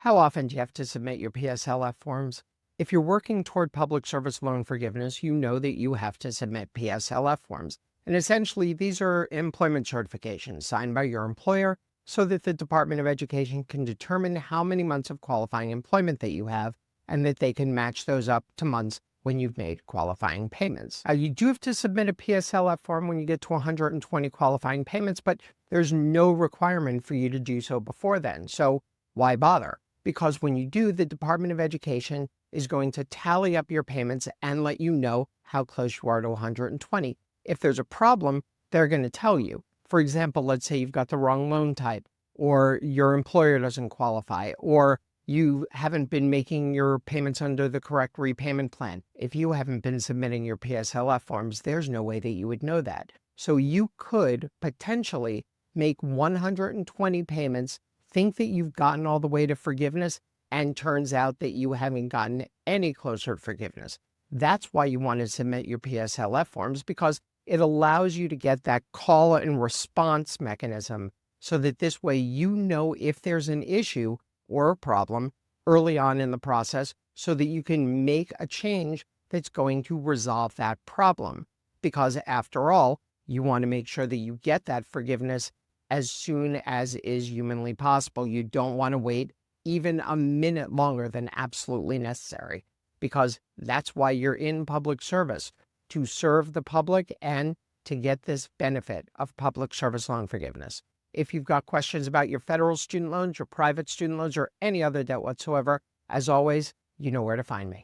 How often do you have to submit your PSLF forms? If you're working toward public service loan forgiveness, you know that you have to submit PSLF forms. And essentially, these are employment certifications signed by your employer so that the Department of Education can determine how many months of qualifying employment that you have and that they can match those up to months when you've made qualifying payments. You do have to submit a PSLF form when you get to 120 qualifying payments, but there's no requirement for you to do so before then. So why bother? Because when you do, the Department of Education is going to tally up your payments and let you know how close you are to 120. If there's a problem, they're going to tell you. For example, let's say you've got the wrong loan type, or your employer doesn't qualify, or you haven't been making your payments under the correct repayment plan. If you haven't been submitting your PSLF forms, there's no way that you would know that. So you could potentially make 120 payments, think that you've gotten all the way to forgiveness, and turns out that you haven't gotten any closer to forgiveness. That's why you want to submit your PSLF forms, because it allows you to get that call and response mechanism so that this way you know if there's an issue or a problem early on in the process so that you can make a change that's going to resolve that problem. Because after all, you want to make sure that you get that forgiveness as soon as is humanly possible. You don't want to wait even a minute longer than absolutely necessary, because that's why you're in public service, to serve the public and to get this benefit of public service loan forgiveness. If you've got questions about your federal student loans, your private student loans, or any other debt whatsoever, as always, you know where to find me.